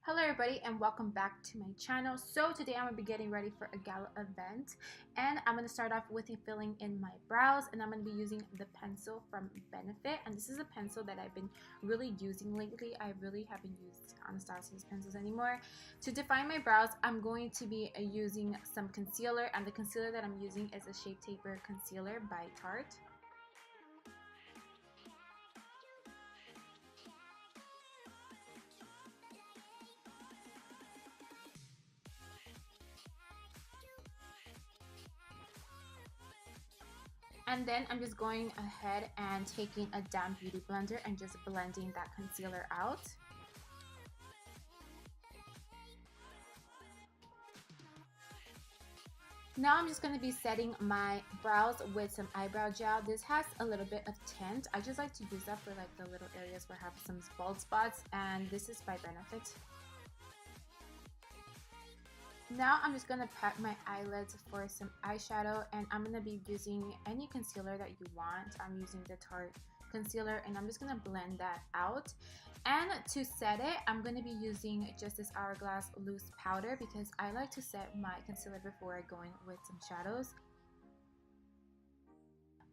Hello everybody and welcome back to my channel. So today I'm going to be getting ready for a gala event, and I'm going to start off with filling in my brows, and I'm going to be using the pencil from Benefit, and this is a pencil that I've been really using lately. I really haven't used Anastasia's pencils anymore. To define my brows, I'm going to be using some concealer, and the concealer that I'm using is a Shape Taper Concealer by Tarte. And then I'm just going ahead and taking a damp beauty blender and just blending that concealer out. Now I'm just going to be setting my brows with some eyebrow gel. This has a little bit of tint. I just like to use that for like the little areas where I have some bald spots, and this is by Benefit. Now I'm just going to pat my eyelids for some eyeshadow, and I'm going to be using any concealer that you want. I'm using the Tarte concealer, and I'm just going to blend that out. And to set it, I'm going to be using just this Hourglass loose powder because I like to set my concealer before I go in with some shadows.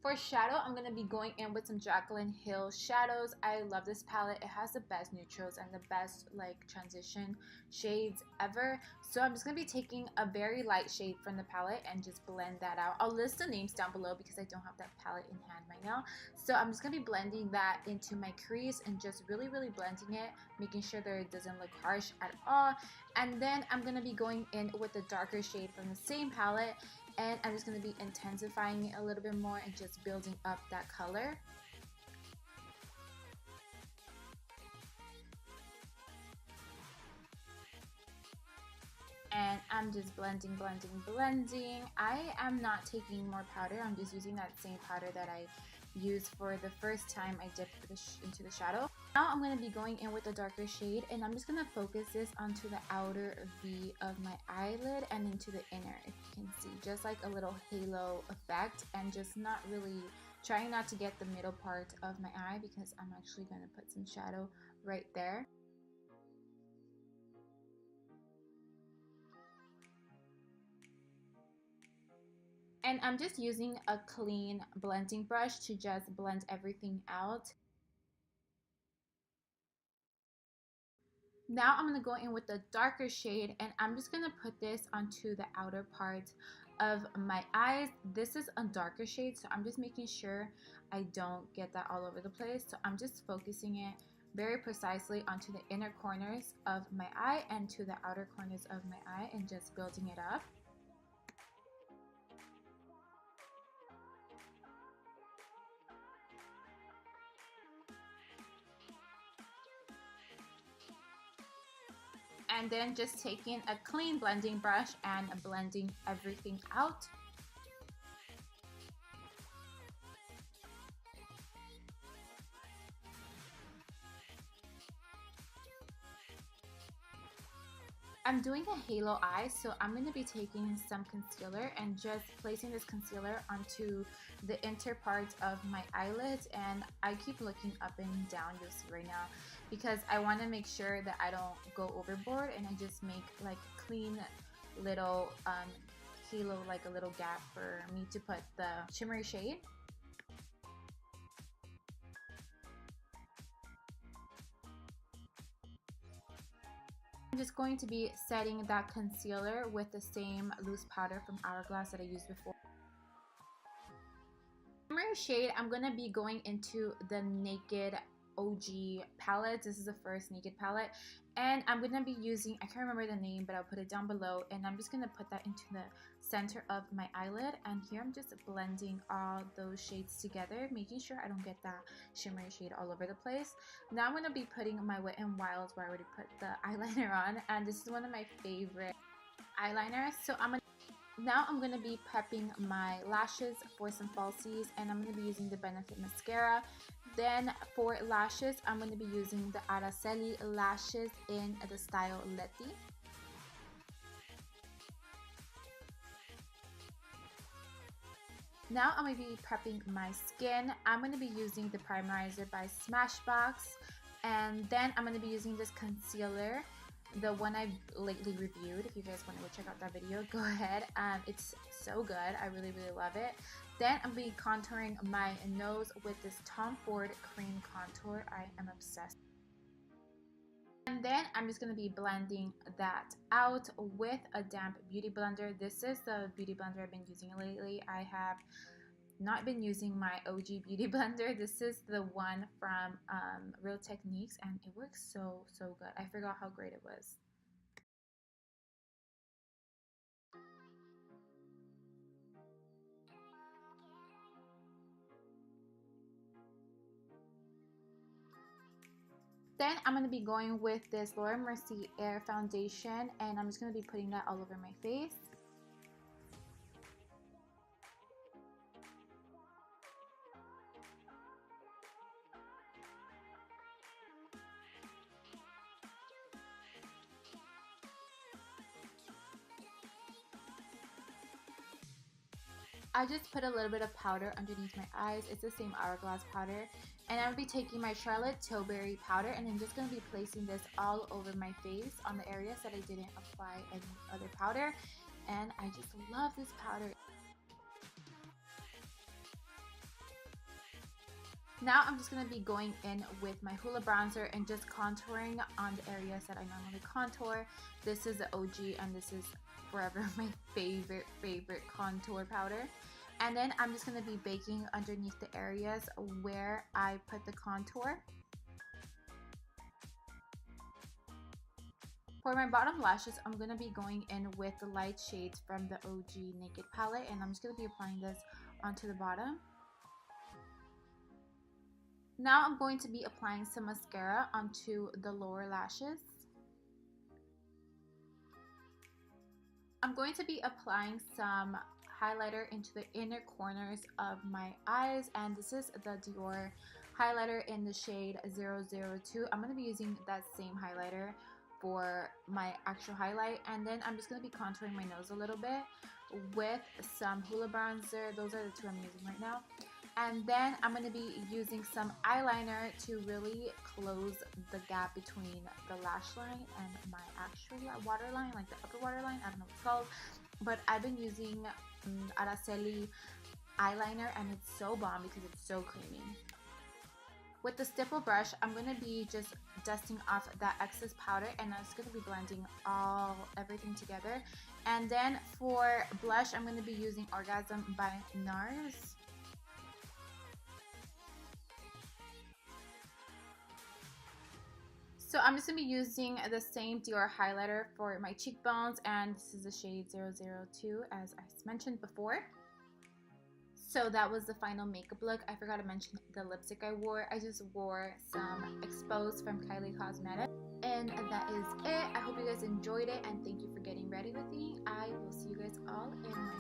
For shadow, I'm going to be going in with some Jaclyn Hill shadows. I love this palette. It has the best neutrals and the best like transition shades ever. So I'm just going to be taking a very light shade from the palette and just blend that out. I'll list the names down below because I don't have that palette in hand right now. So I'm just going to be blending that into my crease and just really blending it, making sure that it doesn't look harsh at all. And then I'm going to be going in with a darker shade from the same palette, and I'm just going to be intensifying it a little bit more and just building up that color. And I'm just blending. I am not taking more powder. I'm just using that same powder that I used for the first time I dipped into the shadow. Now I'm going to be going in with a darker shade, and I'm just going to focus this onto the outer V of my eyelid and into the inner, if you can see, just like a little halo effect, and just not really trying not to get the middle part of my eye because I'm actually going to put some shadow right there. And I'm just using a clean blending brush to just blend everything out. Now I'm going to go in with the darker shade, and I'm just going to put this onto the outer part of my eyes. This is a darker shade, so I'm just making sure I don't get that all over the place. So I'm just focusing it very precisely onto the inner corners of my eye and to the outer corners of my eye and just building it up. And then just taking a clean blending brush and blending everything out. I'm doing a halo eye, so I'm going to be taking some concealer and just placing this concealer onto the inner part of my eyelids, and I keep looking up and down, you'll see right now, because I want to make sure that I don't go overboard, and I just make like a clean little halo, like a little gap for me to put the shimmery shade. I'm just going to be setting that concealer with the same loose powder from Hourglass that I used before. Shimmery shade, I'm going to be going into the Naked OG palette. This is the first Naked palette, and I'm going to be using, I can't remember the name, but I'll put it down below, and I'm just going to put that into the center of my eyelid, and here I'm just blending all those shades together, making sure I don't get that shimmery shade all over the place. Now I'm going to be putting my Wet n Wild, where I already put the eyeliner on, and this is one of my favorite eyeliners. So now I'm going to be prepping my lashes for some falsies, and I'm going to be using the Benefit mascara. Then for lashes, I'm going to be using the Araceli lashes in the style Letty. Now I'm going to be prepping my skin. I'm going to be using the primerizer by Smashbox, and then I'm going to be using this concealer the one I've lately reviewed. If you guys want to go check out that video, go ahead. It's so good. I really love it. Then I'm going to be contouring my nose with this Tom Ford cream contour. I am obsessed. And then I'm just going to be blending that out with a damp beauty blender. This is the beauty blender I've been using lately. I have not been using my OG beauty blender. This is the one from Real Techniques, and it works so good. I forgot how great it was. Then I'm going to be going with this Laura Mercier Air Foundation, and I'm just going to be putting that all over my face. I just put a little bit of powder underneath my eyes. It's the same Hourglass powder. And I'm going to be taking my Charlotte Tilbury powder, and I'm just going to be placing this all over my face on the areas that I didn't apply any other powder. And I just love this powder. Now I'm just going to be going in with my Hoola bronzer and just contouring on the areas that I normally contour. This is the OG, and this is forever my favorite contour powder. And then I'm just going to be baking underneath the areas where I put the contour. For my bottom lashes, I'm going to be going in with the light shades from the OG Naked palette, and I'm just going to be applying this onto the bottom. Now I'm going to be applying some mascara onto the lower lashes. I'm going to be applying some highlighter into the inner corners of my eyes, and this is the Dior highlighter in the shade 002. I'm going to be using that same highlighter for my actual highlight, and then I'm just going to be contouring my nose a little bit with some Hoola bronzer. Those are the two I'm using right now. And then I'm going to be using some eyeliner to really close the gap between the lash line and my actual waterline, like the upper waterline. I don't know what it's called. But I've been using Araceli eyeliner, and it's so bomb because it's so creamy. With the stipple brush, I'm going to be just dusting off that excess powder, and I'm just going to be blending everything together. And then for blush, I'm going to be using Orgasm by NARS. So I'm just going to be using the same Dior highlighter for my cheekbones, and this is the shade 002 as I mentioned before. So that was the final makeup look. I forgot to mention the lipstick I wore. I just wore some Exposed from Kylie Cosmetics. And that is it. I hope you guys enjoyed it, and thank you for getting ready with me. I will see you guys all in my